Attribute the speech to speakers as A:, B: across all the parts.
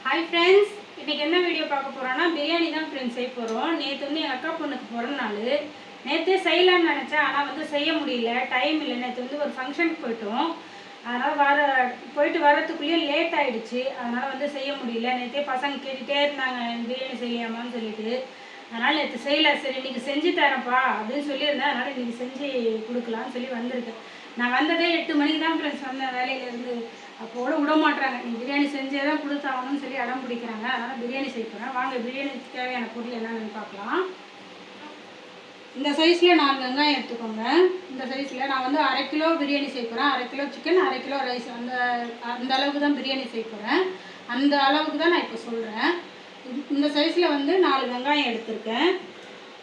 A: Hi friends, இன்றைக்கி என்ன video பார்க்க போகிறோன்னா பிரியாணி தான் ஃப்ரெண்ட்ஸ் செய்ய போகிறோம். நேற்று வந்து எங்கள் அக்கா பொண்ணுக்கு பிறந்த நாள். நேற்றே செய்யலான்னு நினச்சேன், ஆனால் வந்து செய்ய முடியல, டைம் இல்லை. நேற்று வந்து ஒரு ஃபங்க்ஷனுக்கு போயிட்டோம். அதனால் போயிட்டு வரத்துக்குள்ளேயே லேட் ஆகிடுச்சு. அதனால் வந்து செய்ய முடியல. நேற்றே பசங்க கேட்டுகிட்டே இருந்தாங்க பிரியாணி செய்யலாமான்னு சொல்லிட்டு. அதனால் நேற்று செய்யலை. சரி இன்றைக்கி செஞ்சு தரேன்ப்பா அப்படின்னு சொல்லியிருந்தேன். அதனால் இன்றைக்கி செஞ்சு கொடுக்கலான்னு சொல்லி வந்திருக்கேன். நான் வந்ததே 8 மணிக்கு தான் ஃப்ரெண்ட்ஸ் வந்தேன் வேலையிலேருந்து. அப்போட விட மாட்டாங்க, நீ பிரியாணி செஞ்சே தான் கொடுத்தாகணும்னு சொல்லி அடம் பிடிக்கிறாங்க. அதனால் பிரியாணி செய்ய போகிறேன். வாங்க பிரியாணிக்கு தேவையான பொருள் என்னென்னு பார்க்கலாம். இந்த சைஸில் 4 வெங்காயம் எடுத்துக்கோங்க. இந்த சைஸில் நான் வந்து 1/2 கிலோ பிரியாணி செய்ய போகிறேன். 1/2 கிலோ சிக்கன், 1/2 கிலோ ரைஸ், அந்த அளவுக்கு தான் பிரியாணி செய்ய போகிறேன். அந்த அளவுக்கு தான் நான் இப்போ சொல்கிறேன். இந்த சைஸில் வந்து 4 வெங்காயம் எடுத்திருக்கேன்.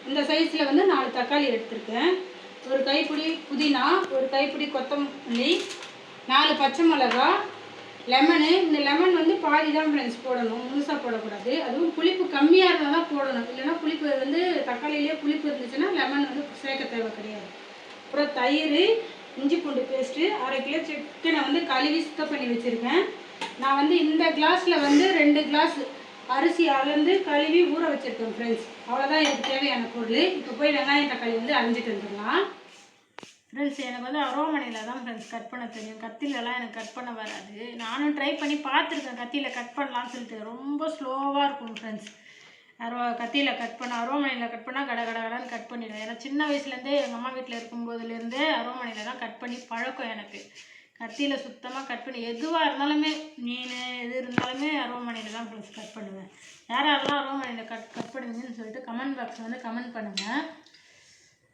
A: இந்த சைஸில் வந்து 4 தக்காளி எடுத்திருக்கேன். ஒரு கைப்பிடி புதினா, ஒரு கைப்பிடி கொத்தமல்லி, 4 பச்சை மிளகா, லெமனு. இந்த லெமன் வந்து பாதி தான் ஃப்ரெண்ட்ஸ் போடணும், முழுசாக போடக்கூடாது. அதுவும் புளிப்பு கம்மியாக இருந்தால் தான் போடணும். இல்லைன்னா புளிப்பு வந்து தக்காளியிலே புளிப்பு இருந்துச்சுன்னா லெமன் வந்து சேர்க்க தேவை கிடையாது. அப்புறம் தயிர், இஞ்சி பூண்டு பேஸ்ட்டு, 1/2 கிலோ சிக்கனை வந்து கழுவி சுத்தம் பண்ணி வச்சுருக்கேன். நான் வந்து இந்த கிளாஸில் வந்து 2 கிளாஸ் அரிசி அளந்து கழுவி ஊற வச்சுருக்கேன் ஃப்ரெண்ட்ஸ். அவ்வளோதான் இதுக்கு தேவையான பொருள். இப்போ போய் வெங்காயம் தக்காளி வந்து அரைஞ்சிட்டு வந்துடலாம். ஃப்ரெண்ட்ஸ், எனக்கு வந்து அரோமனையில் தான் ஃப்ரெண்ட்ஸ் கட் பண்ண தெரியும். கத்திலலாம் எனக்கு கட் பண்ண வராது. நானும் ட்ரை பண்ணி பார்த்துருக்கேன் கத்தியில் கட் பண்ணலான்னு சொல்லிட்டு. ரொம்ப ஸ்லோவாக இருக்கும் ஃப்ரெண்ட்ஸ். கத்தியில் கட் பண்ண, அரோமனையில் கட் பண்ணால் கடன்னு கட் பண்ணிடுவேன். ஏன்னா சின்ன வயசுலேருந்தே எங்கள் அம்மா வீட்டில் இருக்கும்போதுலேருந்தே அரோமனையில் தான் கட் பண்ணி பழக்கம் எனக்கு. கத்தியில் சுத்தமாக கட் பண்ணி எதுவாக இருந்தாலுமே, மீன் எது இருந்தாலுமே அரோமனையில் தான் ஃப்ரெண்ட்ஸ் கட் பண்ணுவேன். யாரெல்லாம் அரோமனையில் கட் பண்ணுவீங்கன்னு சொல்லிட்டு கமெண்ட் பாக்ஸில் வந்து கமெண்ட் பண்ணுங்கள்.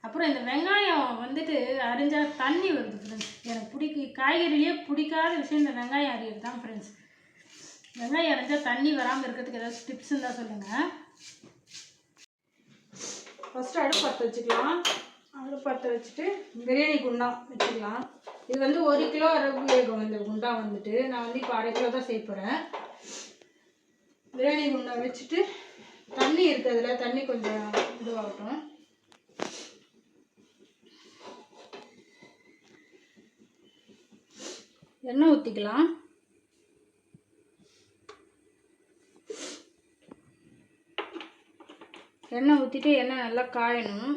A: அப்புறம் இந்த வெங்காயம் வந்துட்டு அரிஞ்சால் தண்ணி வருது ஃப்ரெண்ட்ஸ். எனக்கு காய்கறிலேயே பிடிக்காத விஷயம் இந்த வெங்காயம் அரியது தான் ஃப்ரெண்ட்ஸ். வெங்காயம் அரிஞ்சால் தண்ணி வராமல் இருக்கிறதுக்கு ஏதாவது டிப்ஸ் இருந்தால் சொல்லுங்கள். ஃபஸ்ட்டு அடுப்பு பற்ற வச்சுக்கலாம். அடுப்பு பற்ற வச்சுட்டு பிரியாணி குண்டா வச்சுக்கலாம். இது வந்து 1 கிலோ அரவு வேகும். இந்த குண்டா வந்துட்டு நான் வந்து இப்போ 1/2 கிலோ தான் செய்ய போகிறேன். பிரியாணி குண்டா வச்சுட்டு தண்ணி இருக்கிறதுல தண்ணி கொஞ்சம் இதுவாகட்டும். எண்ணெய் ஊற்றிக்கலாம். எண்ணெய் ஊற்றிட்டு எண்ணெய் நல்லா காயணும்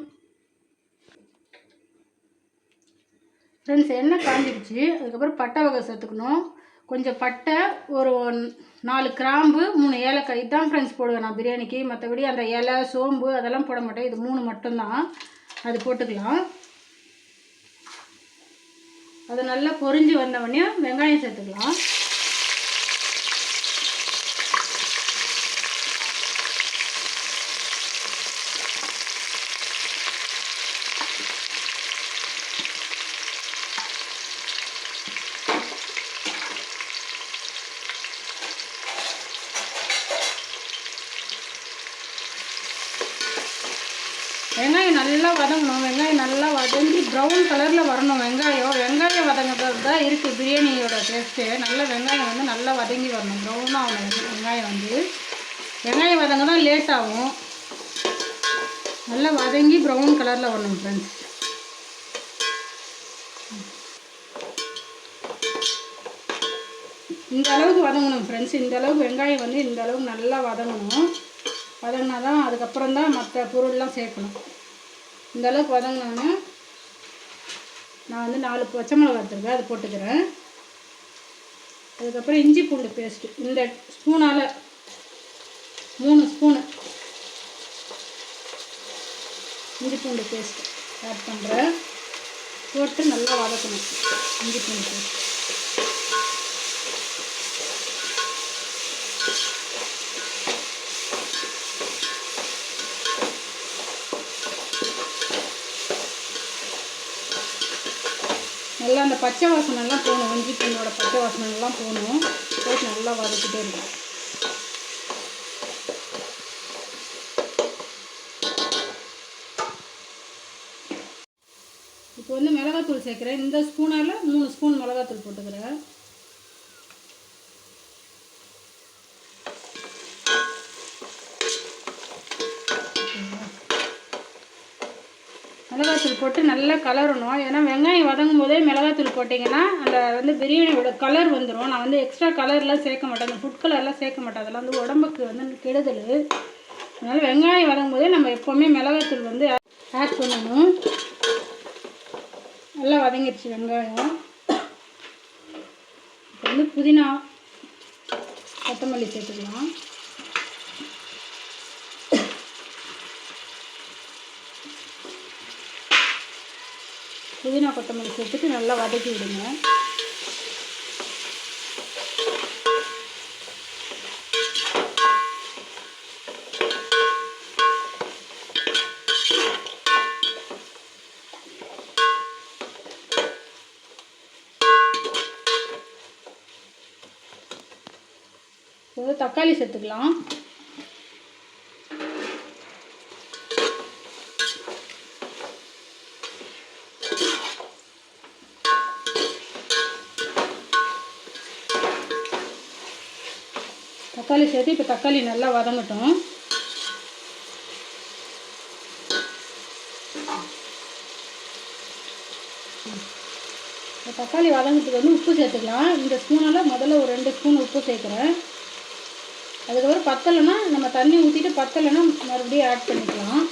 A: ஃப்ரெண்ட்ஸ். எண்ணெய் காஞ்சிடுச்சு. அதுக்கப்புறம் பட்டை வகை சேர்த்துக்கணும். கொஞ்சம் பட்டை, ஒரு 4 கிராம்பு, 3 ஏலக்காய். இதுதான் ஃப்ரெண்ட்ஸ் போடுவேன் நான் பிரியாணிக்கு. மற்றபடி அந்த இலை, சோம்பு அதெல்லாம் போட மாட்டேன். இது 3 மட்டும்தான். அது போட்டுக்கலாம். அது நல்லா பொரிஞ்சு வந்தவொடனே வெங்காயம் சேர்த்துக்கலாம். வெங்காயம் நல்லா வதங்கணும். வெங்காயம் நல்லா வதங்கி ப்ரௌன் கலரில் வரணும். வெங்காயம் வதங்குறது தான் இருக்குது பிரியாணியோட டேஸ்ட்டு. நல்லா வெங்காயம் வந்து நல்லா வதங்கி வரணும். ப்ரௌனாக ஆகணும் வெங்காயம் வதங்க தான் லேட் ஆகும். நல்லா வதங்கி ப்ரௌன் கலரில் வரணும் ஃப்ரெண்ட்ஸ். இந்த அளவுக்கு வதங்கணும் ஃப்ரெண்ட்ஸ். இந்த அளவுக்கு வெங்காயம் வந்து இந்த அளவுக்கு நல்லா வதங்கணும். வதங்கினா தான் அதுக்கப்புறம் தான் மற்ற பொருள்லாம் சேர்க்கணும். இந்த அளவுக்கு வதங்கினோன்னு நான் வந்து 4 பச்சை மிளகா எடுத்துருக்கேன், அது போட்டுக்கிறேன். அதுக்கப்புறம் இஞ்சி பூண்டு பேஸ்ட்டு இந்த ஸ்பூனால் 3 ஸ்பூனு இஞ்சி பூண்டு பேஸ்ட்டு ஆட் பண்ணுறேன். போட்டு நல்லா வதக்கணும் இஞ்சி பூண்டு பேஸ்ட். நல்லா அந்த பச்சை வாசனைலாம் போகணும். இஞ்சி பூண்டோட பச்சை வாசனைலாம் போகணும். போட்டு நல்லா வதக்கிட்டே இருக்கும். இப்போ வந்து மிளகாத்தூள் சேர்க்குறேன். இந்த ஸ்பூனால் 3 ஸ்பூன் மிளகாத்தூள் போட்டுக்கிறேன். மிளகாத்தூள் போட்டு நல்லா கலரணும். ஏன்னா வெங்காயம் வதங்கும் போதே மிளகாத்தூள் போட்டிங்கன்னா அந்த வந்து பிரியாணியோட கலர் வந்துடும். நான் வந்து எக்ஸ்ட்ரா கலர்லாம் சேர்க்க மாட்டேன், அந்த ஃபுட் கலர்லாம் சேர்க்க மாட்டேன், அதெல்லாம் வந்து உடம்புக்கு வந்து கெடுதல். அதனால் வெங்காயம் வதங்கும் போதே நம்ம எப்போவுமே மிளகாத்தூள் வந்து ஆட் பண்ணணும். நல்லா வதங்கிடுச்சு வெங்காயம். இப்போ வந்து புதினா கொத்தமல்லி சேர்த்துக்கலாம். புதினா கொத்தமல்லி சேர்த்துட்டு நல்லா வதக்கி விடுங்க. தக்காளி சேர்த்துக்கலாம். தக்காளி சேர்த்து இப்போ தக்காளி நல்லா வதங்கட்டும். தக்காளி வதங்கிறதுக்கு வந்து உப்பு சேர்த்துக்கலாம். இந்த ஸ்பூனால் முதல்ல ஒரு 2 ஸ்பூன் உப்பு சேர்க்குறேன். அதுக்கப்புறம் பத்தலைன்னா நம்ம தண்ணி ஊற்றிட்டு பத்தலைன்னா மறுபடியும் ஆட் பண்ணிக்கலாம்.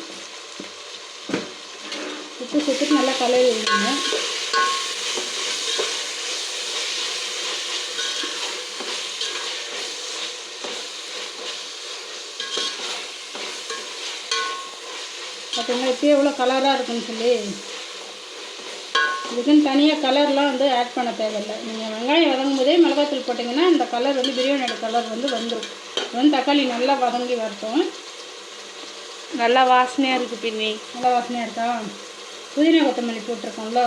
A: உப்பு சேர்த்துட்டு நல்லா கலரி விடுங்க. பார்த்தீங்களா இப்போ எவ்வளோ கலராக இருக்குன்னு சொல்லி. இதுக்குன்னு தனியாக கலர்லாம் வந்து ஆட் பண்ண தேவையில்லை. நீங்கள் வெங்காயம் வதங்கும் போதே மிளகாத்தூள் போட்டிங்கன்னா இந்த கலர் வந்து பிரியாணியோட கலர் வந்து வந்துடும். வந்து தக்காளி நல்லா வதங்கி வரட்டும்.
B: நல்லா வாசனையாக இருக்குது பின்னி.
A: நல்லா வாசனையாக இருக்கா? புதினா கொத்தமல்லி போட்டிருக்கோம்ல,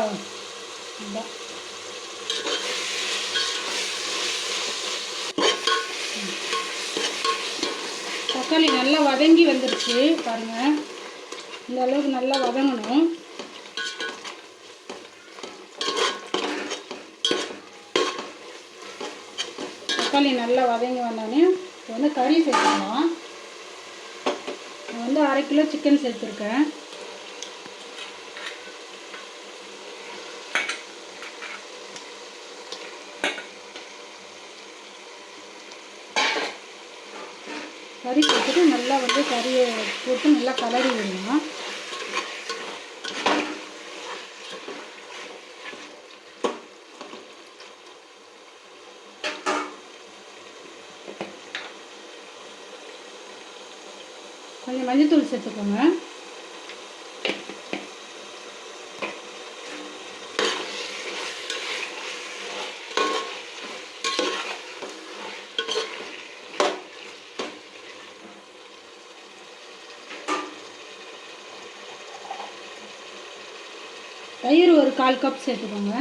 A: அதுதான். தக்காளி நல்லா வதங்கி வந்துருச்சு பாருங்கள். இந்த அளவுக்கு நல்லா வதங்கணும். தக்காளி நல்லா வதங்கி வந்தோடனே இப்போ வந்து கறி சேர்த்துக்கலாம். நான் வந்து 1/2 கிலோ சிக்கன் சேர்த்துருக்கேன். கறி சேர்த்துட்டு நல்லா வந்து கறியை போட்டு நல்லா கலரி விடணும். கொஞ்சம் மஞ்சள்தூள் சேர்த்துக்கோங்க. தயிர் ஒரு 1/4 கப் சேர்த்துக்கோங்க.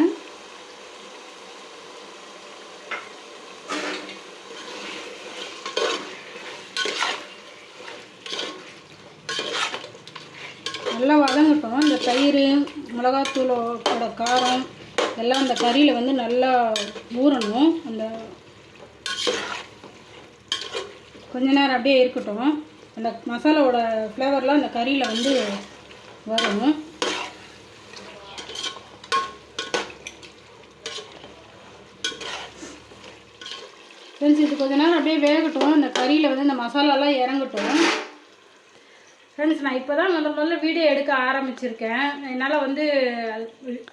A: நல்லா வதங்கட்டும். இந்த தயிர் மிளகாத்தூளோட காரம் எல்லாம் அந்த கறியில் வந்து நல்லா ஊறணும். அந்த கொஞ்ச நேரம் அப்படியே இருக்கட்டும். அந்த மசாலாவோட ஃப்ளேவர்லாம் அந்த கறியில் வந்து வரும். ஃப்ரெண்ட்ஸ், இது கொஞ்ச நேரம் அப்படியே வேகட்டும். இந்த கறியில் வந்து இந்த மசாலாலாம் இறங்கட்டும். ஃப்ரெண்ட்ஸ், நான் இப்போ தான் முதல்ல வீடியோ எடுக்க ஆரம்பிச்சிருக்கேன். என்னால் வந்து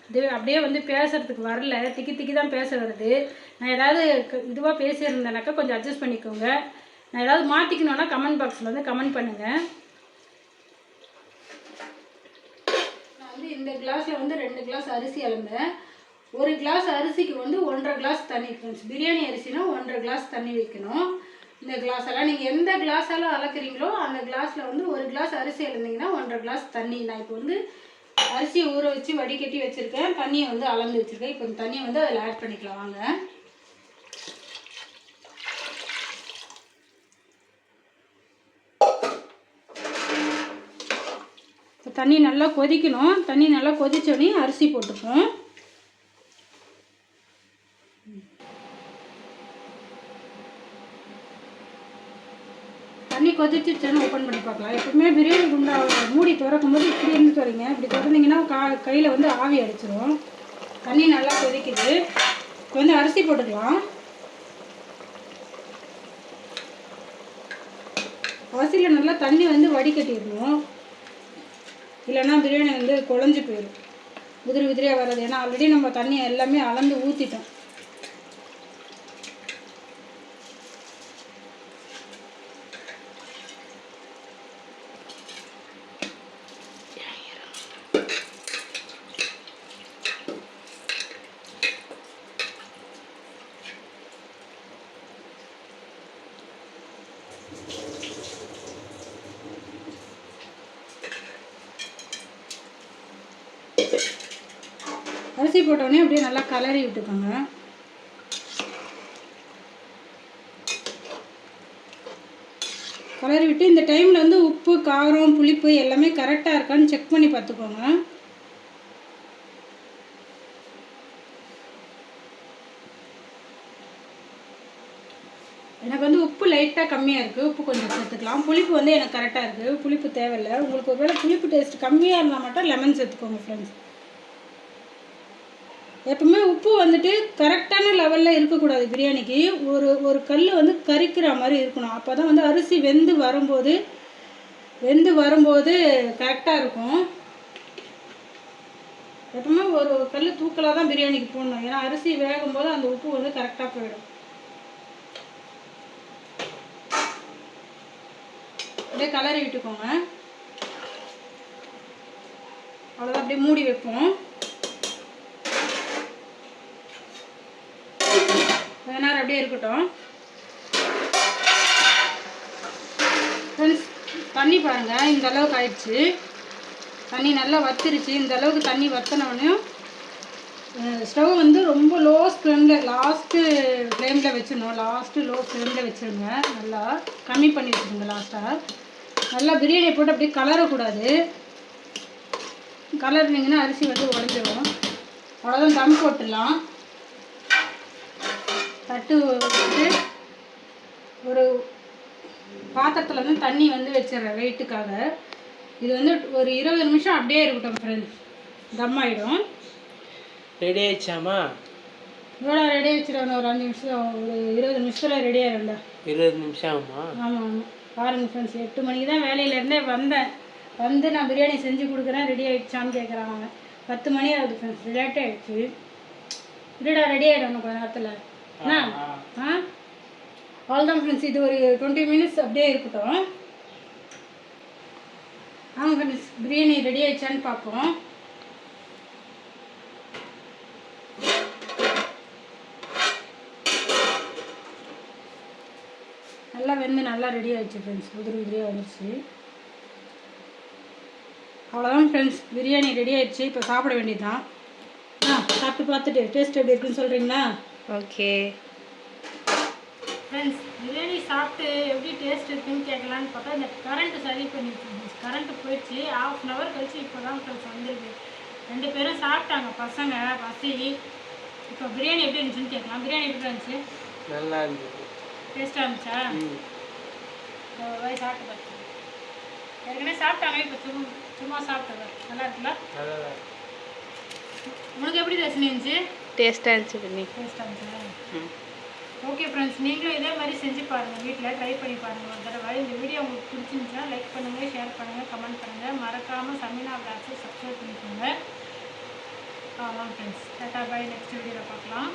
A: இது அப்படியே வந்து பேசுகிறதுக்கு வரல, திக்கி தான் பேச வருது. நான் ஏதாவது இதுவாக பேசியிருந்தேனாக்கா கொஞ்சம் அட்ஜஸ்ட் பண்ணிக்கோங்க. நான் ஏதாவது மாற்றிக்கணுன்னா கமெண்ட் பாக்ஸில் வந்து கமெண்ட் பண்ணுங்கள். நான் வந்து இந்த கிளாஸில் வந்து 2 கிளாஸ் அரிசி அளந்தேன். 1 கிளாஸ் அரிசிக்கு வந்து 1.5 கிளாஸ் தண்ணி. ஃப்ரெண்ட்ஸ், பிரியாணி அரிசினா 1.5 கிளாஸ் தண்ணி வைக்கணும். இந்த கிளாஸெல்லாம் நீங்கள் எந்த கிளாஸால் அளக்குறீங்களோ அந்த கிளாஸில் வந்து 1 கிளாஸ் அரிசி அளந்தீங்கன்னா 1.5 கிளாஸ் தண்ணி. நான் இப்போ வந்து அரிசியை ஊற வச்சு வடிகட்டி வச்சுருக்கேன். தண்ணியை வந்து அளந்து வச்சுருக்கேன். இப்போ இந்த தண்ணியை வந்து அதில் ஆட் பண்ணிக்கலாம் வாங்க. இப்போ தண்ணி நல்லா கொதிக்கணும். தண்ணி நல்லா கொதிச்சோடனே அரிசி போட்டுப்போம். தண்ணி கொதிச்சிச்சுன்னு ஓப்பன் பண்ணி பார்க்கலாம். எப்பவுமே பிரியாணி குண்டா மூடி திறக்கும் போது இப்படி இருந்து வரீங்க, இப்படி திறந்தீங்கன்னா கையில் வந்து ஆவி அடிச்சிடும். தண்ணி நல்லா கொதிக்குது. இப்போ வந்து அரிசி போட்டுக்கலாம். அரிசியில் நல்லா தண்ணி வந்து வடிகட்டிடணும், இல்லைன்னா பிரியாணி வந்து குழஞ்சி போயிடும், உதிரி உதிரியாக வராது. ஏன்னா ஆல்ரெடி நம்ம தண்ணி எல்லாமே அளந்து ஊற்றிட்டோம். அரிசி போட்டோடனே அப்படியே நல்லா கலரி விட்டுக்கோங்க. கலரி விட்டு இந்த டைமில் வந்து உப்பு, காரம், புளிப்பு எல்லாமே கரெக்டாக இருக்கான்னு செக் பண்ணி பார்த்துக்கோங்க. எனக்கு வந்து உப்பு லைட்டாக கம்மியாக இருக்குது, உப்பு கொஞ்சம் சேர்த்துக்கலாம். புளிப்பு வந்து எனக்கு கரெக்டாக இருக்குது, புளிப்பு தேவையில்லை. உங்களுக்கு ஒரு வேளை புளிப்பு டேஸ்ட் கம்மியாக இருந்தால் மட்டும் லெமன் சேர்த்துக்கோங்க ஃப்ரெண்ட்ஸ். எப்பவுமே உப்பு வந்துட்டு கரெக்டான லெவலில் இருக்கக்கூடாது. பிரியாணிக்கு ஒரு கல் வந்து கரிக்கிற மாதிரி இருக்கணும். அப்போ தான் வந்து அரிசி வெந்து வரும்போது கரெக்டாக இருக்கும். எப்பவுமே ஒரு கல் தூக்கலாக தான் பிரியாணிக்கு போடணும், ஏன்னா அரிசி வேகும் போது அந்த உப்பு வந்து கரெக்டாக போயிடும். அப்படியே கலரி விட்டுக்கோங்க. அவ்வளோதான், அப்படியே மூடி வைப்போம். கொஞ்ச நேரம் அப்படியே இருக்கட்டும். தண்ணி பாருங்கள், இந்த அளவுக்கு ஆயிடுச்சு. தண்ணி நல்லா வத்திருச்சு. இந்த அளவுக்கு தண்ணி வத்தினோடனே ஸ்டவ் வந்து ரொம்ப லோ ஃப்ளேமில் லாஸ்ட்டு லோ ஃப்ளேமில் வச்சுருங்க. நல்லா கம்மி பண்ணி வச்சுருங்க லாஸ்ட்டாக. நல்லா பிரியாணியை போட்டு அப்படியே கலரக்கூடாது. கலர்னிங்கன்னா அரிசி வந்து உடஞ்சிடும். அவ்வளோதான், தம் போட்டுடலாம். தட்டு வச்சு ஒரு பாத்திரத்தில் வந்து தண்ணி வந்து வச்சிடுறேன் வெயிட்டுக்காக. இது வந்து ஒரு 20 நிமிஷம் அப்படியே இருக்கட்டும் ஃப்ரெண்ட்ஸ், தம் ஆகிடும்.
C: ரெடி ஆயிடுச்சாமா?
A: இவ்வளோ ரெடி ஆகிடுச்சிடும். ஒரு 5 நிமிஷம், ஒரு 20 நிமிஷத்தில் ரெடி ஆகிடும்டா.
C: 20 நிமிஷம் ஆகுமா? ஆமாம்
A: ஆமாம். பாருங்கள் ஃப்ரெண்ட்ஸ், 8 மணிக்கு தான் வேலையிலேருந்தே வந்தேன். வந்து நான் பிரியாணி செஞ்சு கொடுக்குறேன், ரெடி ஆகிடுச்சான்னு கேட்குறாங்க. 10 மணி ஆகுது ஃப்ரெண்ட்ஸ், லேட் ஆகிடுச்சு. இல்லைடா, ரெடி ஆகிடும் கொஞ்சம் நேரத்தில். அவ்வளோதான் ஃப்ரெண்ட்ஸ், இது ஒரு 20 மினிட்ஸ் அப்படியே இருக்கட்டும். ஆமாம் ஃப்ரெண்ட்ஸ், பிரியாணி ரெடி ஆயிடுச்சான்னு பார்ப்போம். நல்லா வெந்து நல்லா ரெடி ஆகிடுச்சு ஃப்ரெண்ட்ஸ், உதிரியாக வந்துடுச்சு. அவ்வளோதான் ஃப்ரெண்ட்ஸ், பிரியாணி ரெடி ஆகிடுச்சு. இப்போ சாப்பிட வேண்டியது தான். சாப்பிட்டு பார்த்துட்டு டேஸ்ட் எப்படி இருக்குன்னு சொல்கிறீங்களா?
B: ஓகே
A: ஃப்ரெண்ட்ஸ், பிரியாணி சாப்பிட்டு எப்படி டேஸ்ட் இருக்குன்னு கேட்கலான்னு பார்த்தா இந்த கரண்ட்டு சரி பண்ணிடுச்சு. கரண்ட்டு போயிடுச்சு. 1/2 hour கழிச்சு இப்போ தான் ஃப்ரெண்ட்ஸ் வந்திருக்கு. 2 பேரும் சாப்பிட்டாங்க பசங்க, பசி. இப்போ பிரியாணி எப்படி இருந்துச்சுன்னு கேட்கலாம். பிரியாணி எப்படி இருந்துச்சு?
C: நல்லா இருந்துச்சு.
A: டேஸ்ட்டாக இருந்துச்சா? சாப்பிட்டு பார்த்து ஏற்கனவே சாப்பிட்டாங்க, இப்போ சும்மா சாப்பிட்டது நல்லா இருக்குல்ல? உனக்கு எப்படி ரசனை இருந்துச்சு?
B: டேஸ்ட்டாக இருந்துச்சு பண்ணி.
A: டேஸ்ட்டாக இருந்துச்சு. ஓகே ஃப்ரெண்ட்ஸ், நீங்களும் இதே மாதிரி செஞ்சு பாருங்கள், வீட்டில் ட்ரை பண்ணி பாருங்கள் ஒரு தடவை. இந்த வீடியோ உங்களுக்கு பிடிச்சிருந்துச்சுன்னா லைக் பண்ணுங்கள், ஷேர் பண்ணுங்கள், கமெண்ட் பண்ணுங்கள். மறக்காமல் சமீனா விளாக்ஸை சப்ஸ்கிரைப் பண்ணிக்கோங்க. ஆமாம் ஃப்ரெண்ட்ஸ், டாட்டா பாய். நெக்ஸ்ட் வீடியோவில் பார்க்கலாம்.